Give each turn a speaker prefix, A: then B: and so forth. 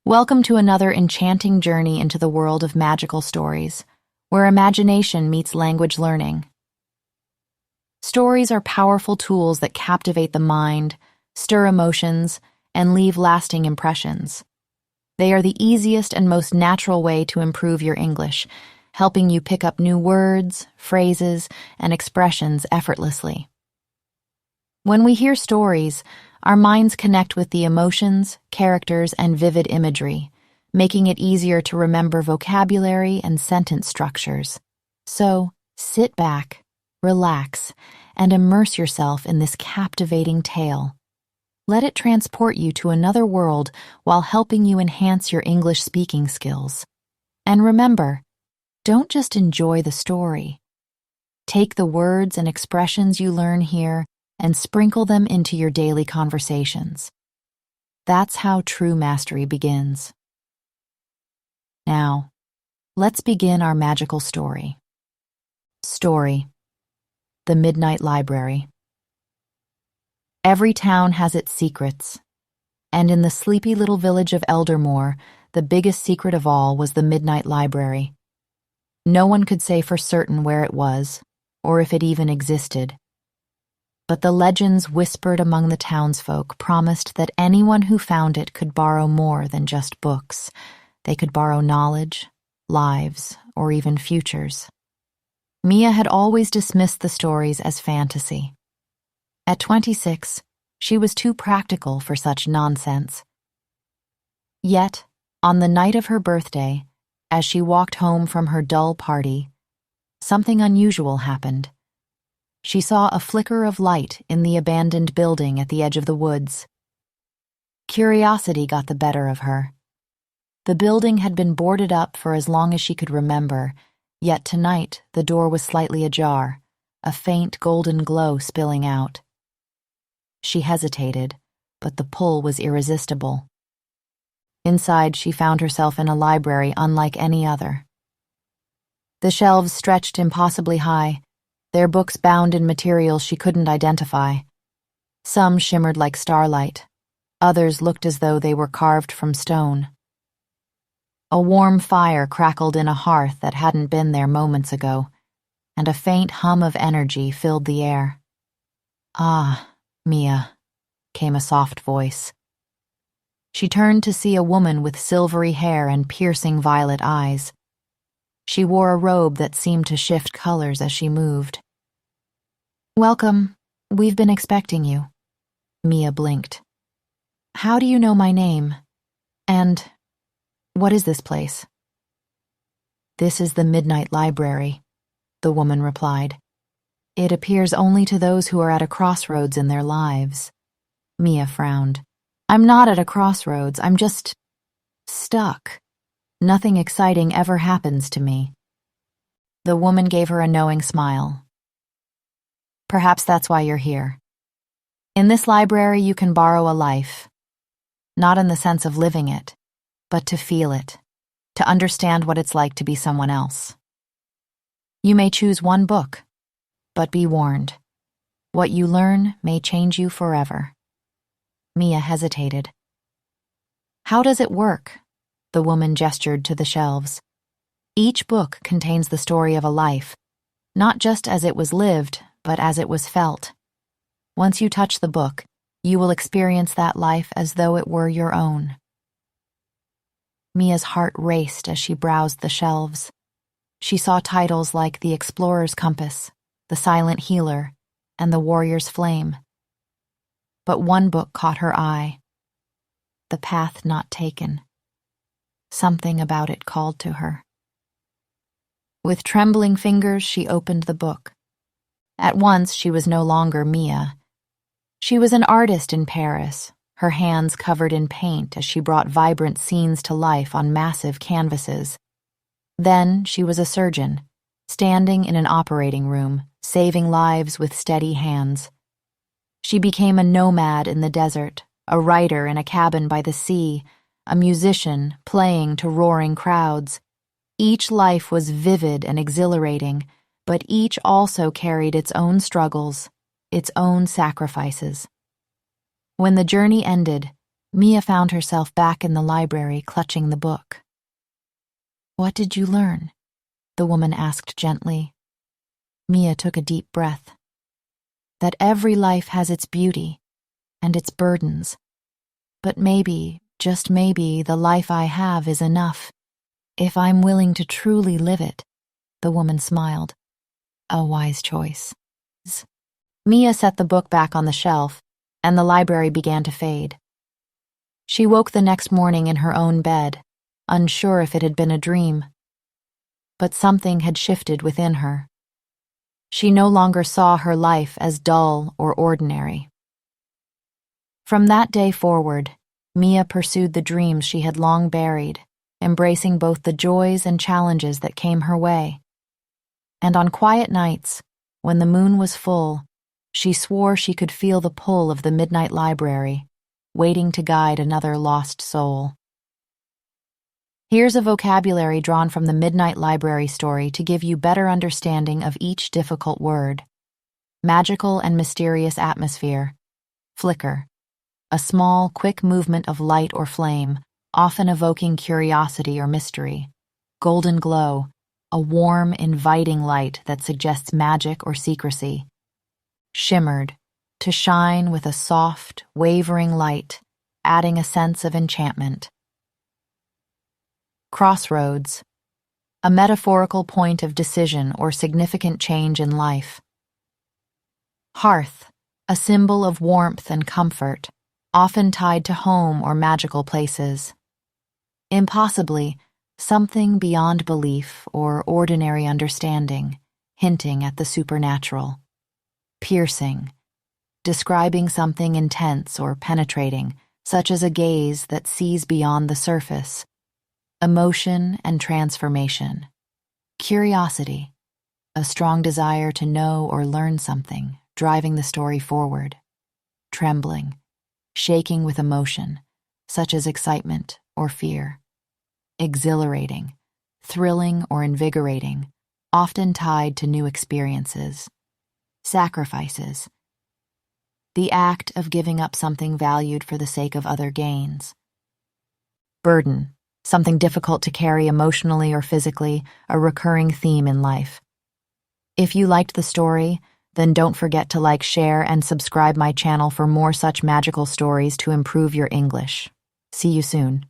A: Welcome to another enchanting journey into the world of magical stories, where imagination meets language learning. Stories are powerful tools that captivate the mind, stir emotions, and leave lasting impressions. They are the easiest and most natural way to improve your English, helping you pick up new words, phrases, and expressions effortlessly. When we hear stories, our minds connect with the emotions, characters, and vivid imagery, making it easier to remember vocabulary and sentence structures. So, sit back, relax, and immerse yourself in this captivating tale. Let it transport you to another world while helping you enhance your English speaking skills. And remember, don't just enjoy the story. Take the words and expressions you learn here and sprinkle them into your daily conversations. That's how true mastery begins. Now, let's begin our magical story. Story: The Midnight Library. Every town has its secrets, and in the sleepy little village of Eldermore, the biggest secret of all was the Midnight Library. No one could say for certain where it was, or if it even existed. But the legends whispered among the townsfolk promised that anyone who found it could borrow more than just books. They could borrow knowledge, lives, or even futures. Mia had always dismissed the stories as fantasy. At 26, she was too practical for such nonsense. Yet, on the night of her birthday, as she walked home from her dull party, something unusual happened. She saw a flicker of light in the abandoned building at the edge of the woods. Curiosity got the better of her. The building had been boarded up for as long as she could remember, yet tonight the door was slightly ajar, a faint golden glow spilling out. She hesitated, but the pull was irresistible. Inside, she found herself in a library unlike any other. The shelves stretched impossibly high, their books bound in materials she couldn't identify. Some shimmered like starlight, others looked as though they were carved from stone. A warm fire crackled in a hearth that hadn't been there moments ago, and a faint hum of energy filled the air. "Ah, Mia," came a soft voice. She turned to see a woman with silvery hair and piercing violet eyes. She wore a robe that seemed to shift colors as she moved. "Welcome. We've been expecting you." Mia blinked. "How do you know my name? And what is this place?" "This is the Midnight Library," the woman replied. "It appears only to those who are at a crossroads in their lives." Mia frowned. "I'm not at a crossroads. I'm just stuck. Nothing exciting ever happens to me." The woman gave her a knowing smile. "Perhaps that's why you're here. In this library you can borrow a life, not in the sense of living it, but to feel it, to understand what it's like to be someone else. You may choose one book, but be warned, what you learn may change you forever." Mia hesitated. "How does it work?" The woman gestured to the shelves. "Each book contains the story of a life, not just as it was lived, but as it was felt. Once you touch the book, you will experience that life as though it were your own." Mia's heart raced as she browsed the shelves. She saw titles like The Explorer's Compass, The Silent Healer, and The Warrior's Flame. But one book caught her eye. The Path Not Taken. Something about it called to her. With trembling fingers, she opened the book. At once, she was no longer Mia. She was an artist in Paris, her hands covered in paint as she brought vibrant scenes to life on massive canvases. Then she was a surgeon, standing in an operating room, saving lives with steady hands. She became a nomad in the desert, a writer in a cabin by the sea, a musician playing to roaring crowds. Each life was vivid and exhilarating, but each also carried its own struggles, its own sacrifices. When the journey ended, Mia found herself back in the library, clutching the book. "What did you learn?" the woman asked gently. Mia took a deep breath. "That every life has its beauty and its burdens. But maybe, just maybe, the life I have is enough, if I'm willing to truly live it," the woman smiled. "A wise choice." Mia set the book back on the shelf, and the library began to fade. She woke the next morning in her own bed, unsure if it had been a dream. But something had shifted within her. She no longer saw her life as dull or ordinary. From that day forward, Mia pursued the dreams she had long buried, embracing both the joys and challenges that came her way. And on quiet nights, when the moon was full, she swore she could feel the pull of the midnight library, waiting to guide another lost soul. Here's a vocabulary drawn from the Midnight Library story to give you better understanding of each difficult word. Magical and mysterious atmosphere. Flicker. A small, quick movement of light or flame, often evoking curiosity or mystery. Golden glow. A warm, inviting light that suggests magic or secrecy. Shimmered. To shine with a soft, wavering light, adding a sense of enchantment. Crossroads. A metaphorical point of decision or significant change in life. Hearth. A symbol of warmth and comfort, often tied to home or magical places. Impossibly, something beyond belief or ordinary understanding, hinting at the supernatural. Piercing. Describing something intense or penetrating, such as a gaze that sees beyond the surface. Emotion and transformation. Curiosity. A strong desire to know or learn something, driving the story forward. Trembling. Shaking with emotion, such as excitement or fear. Exhilarating. Thrilling or invigorating, often tied to new experiences. Sacrifices. The act of giving up something valued for the sake of other gains. Burden. Something difficult to carry emotionally or physically, a recurring theme in life. If you liked the story, then don't forget to like, share, and subscribe my channel for more such magical stories to improve your English. See you soon.